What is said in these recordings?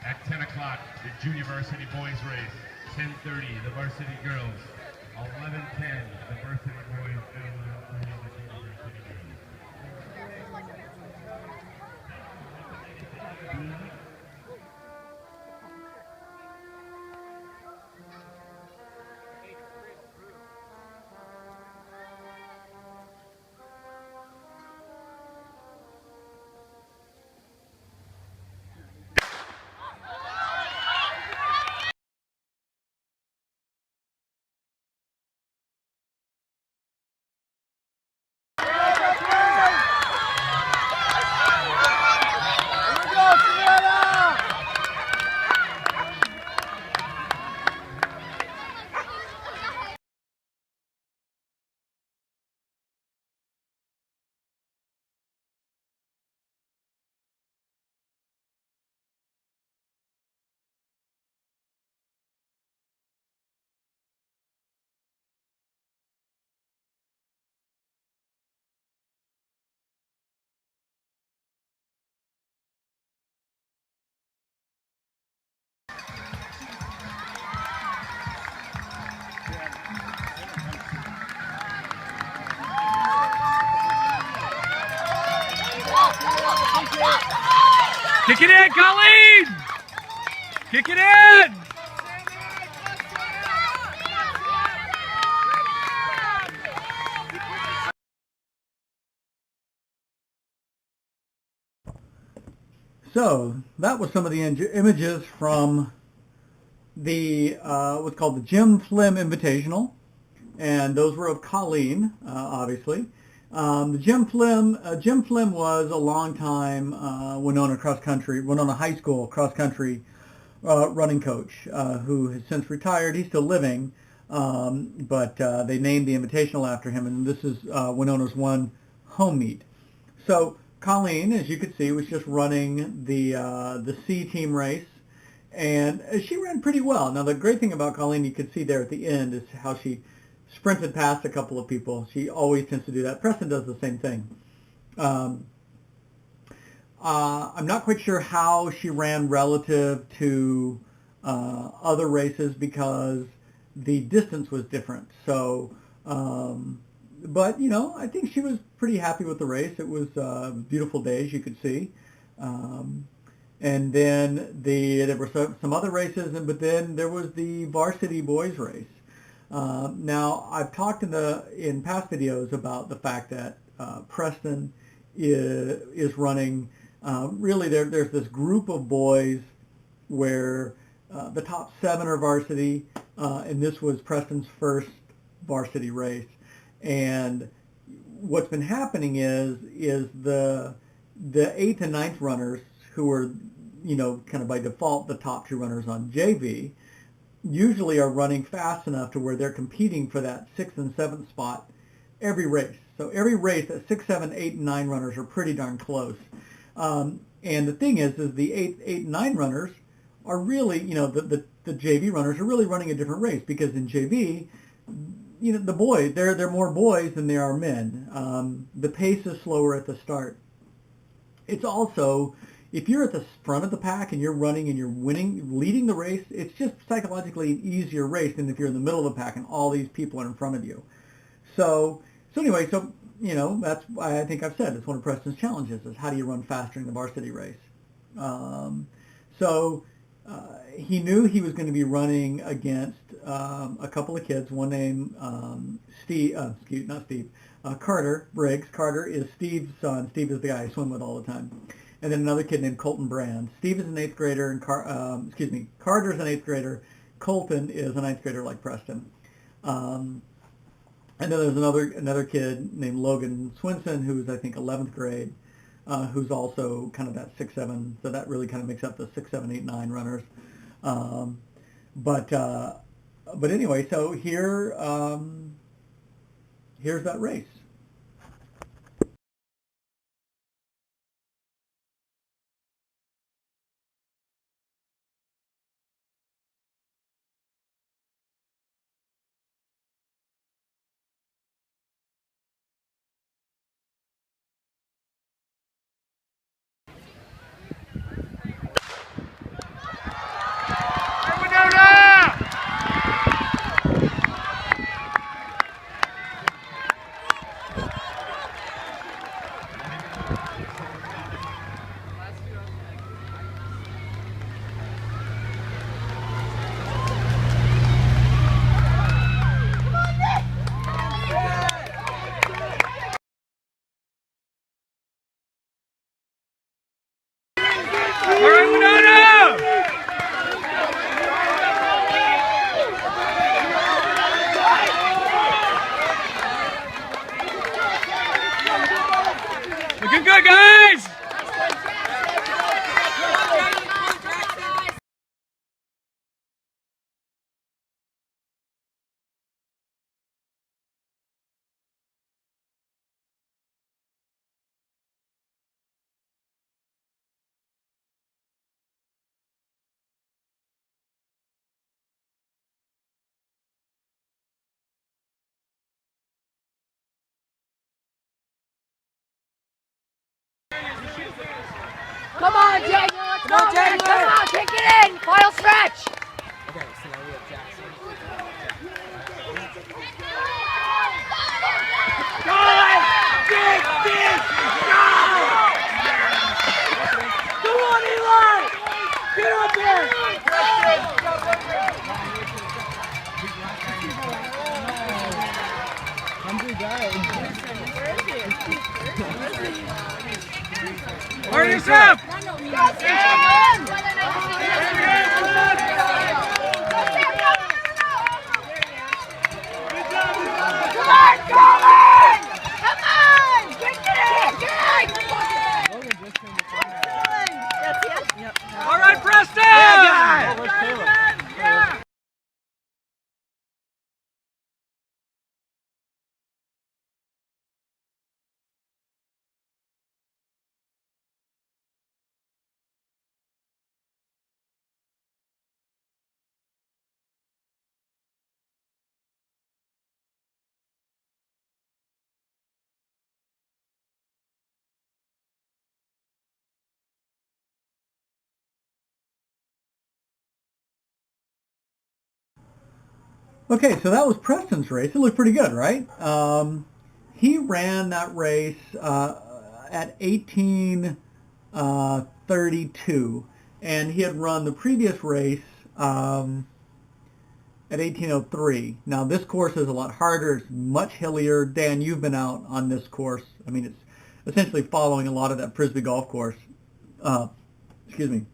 At 10 o'clock, the junior varsity boys race. 10:30, the varsity girls. 11:10, the varsity boys. And 11:30, the junior varsity girls. Kick it in, Colleen! Kick it in! So that was some of the images from the what's called the Jim Flim Invitational, and those were of Colleen, obviously. The Jim Flim was a long-time Winona High School cross country running coach who has since retired. He's still living, but they named the Invitational after him, and this is Winona's one home meet. So Colleen, as you could see, was just running the C team race, and she ran pretty well. Now the great thing about Colleen, you could see there at the end, is how she sprinted past a couple of people. She always tends to do that. Preston does the same thing. I'm not quite sure how she ran relative to other races because the distance was different. So, but, you know, I think she was pretty happy with the race. It was a beautiful day, as you could see. And then there were some other races, but then there was the varsity boys race. Now, I've talked in past videos about the fact that Preston is running. Really, there's this group of boys where the top 7 are varsity, and this was Preston's first varsity race. And what's been happening is the 8th and 9th runners, who are, you know, kind of by default the top 2 runners on JV, usually are running fast enough to where they're competing for that 6th and 7th spot every race. So every race, that 6, 7, 8, and 9 runners are pretty darn close. And the thing is the 8, 8, and 9 runners are really, you know, the JV runners are really running a different race, because in JV, you know, the boys, they're more boys than there are men. The pace is slower at the start. It's also, if you're at the front of the pack and you're running and you're leading the race, it's just psychologically an easier race than if you're in the middle of the pack and all these people are in front of you. So anyway, you know, that's why I think I've said it's one of Preston's challenges, is how do you run faster in the varsity race. He knew he was going to be running against a couple of kids, one named Carter Briggs. Carter is Steve's son. Steve is the guy I swim with all the time. And then another kid named Colton Brand. Steve is an 8th grader, and Carter's an 8th grader. Colton is a 9th grader like Preston. And then there's another kid named Logan Swinson, who's I think 11th grade, who's also kind of that 6, 7. So that really kind of makes up the 6, 7, 8, 9 runners. But anyway, so here's that race. All right, Winona! Looking good, guys! Come on, January. Come on, January. Come on, kick it in. Final stretch. Okay, so now we have Jackson. Come on, Eli. Get up there. Hurry yourself! All right, Preston! Okay, so that was Preston's race. It looked pretty good, right? He ran that race at 18:32, and he had run the previous race at 18:03. Now this course is a lot harder. It's much hillier. Dan, you've been out on this course. I mean, it's essentially following a lot of that Frisbee golf course. Excuse me.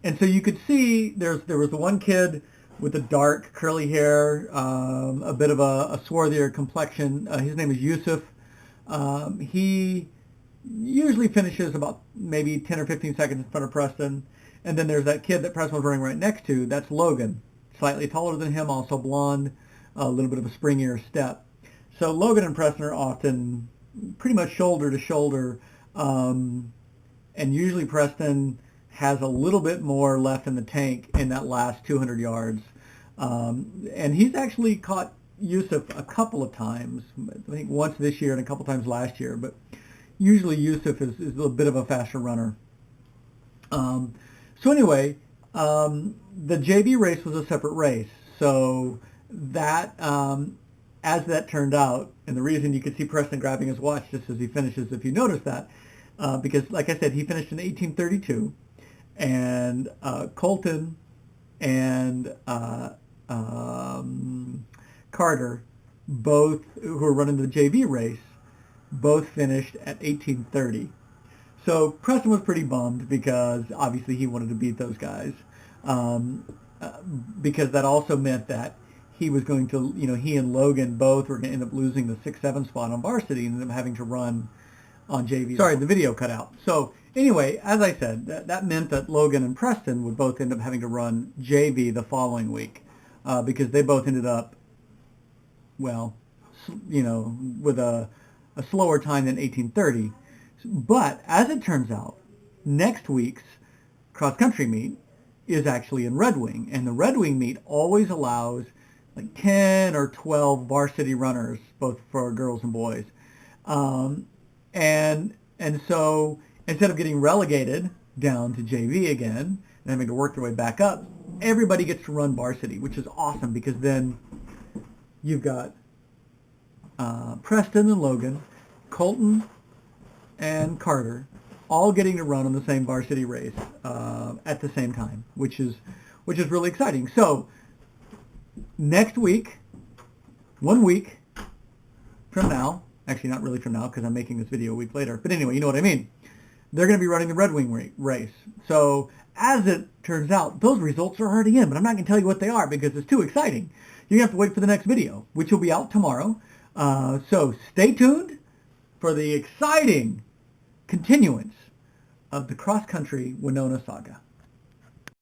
And so you could see there was the one kid with the dark curly hair, a bit of a swarthier complexion. His name is Yusuf. He usually finishes about maybe 10 or 15 seconds in front of Preston. And then there's that kid that Preston was running right next to. That's Logan, slightly taller than him, also blonde, a little bit of a springier step. So Logan and Preston are often pretty much shoulder to shoulder, and usually Preston has a little bit more left in the tank in that last 200 yards. And he's actually caught Yusuf a couple of times, I think once this year and a couple times last year, but usually Yusuf is a little bit of a faster runner. So anyway, the JV race was a separate race. So that, as that turned out, and the reason you could see Preston grabbing his watch just as he finishes, if you notice that, because like I said, he finished in 18:32, and Colton and Carter, both who are running the JV race, both finished at 18:30. So Preston was pretty bummed because obviously he wanted to beat those guys, because that also meant that he was going to, he and Logan both were going to end up losing the 6-7 spot on varsity and them having to run on JV. Sorry, the video cut out. So anyway, as I said, that meant that Logan and Preston would both end up having to run JV the following week, because they both ended up, well, with a slower time than 18:30. But as it turns out, next week's cross-country meet is actually in Red Wing, and the Red Wing meet always allows like 10 or 12 varsity runners, both for girls and boys. And so instead of getting relegated down to JV again and having to work their way back up, everybody gets to run varsity, which is awesome because then you've got Preston and Logan, Colton and Carter all getting to run on the same varsity race at the same time, which is really exciting. So next week, 1 week from now, actually not really from now because I'm making this video a week later, but anyway, you know what I mean. they're going to be running the Red Wing race. So as it turns out, those results are already in, but I'm not going to tell you what they are because it's too exciting. You have to wait for the next video, which will be out tomorrow. So stay tuned for the exciting continuance of the cross-country Winona saga.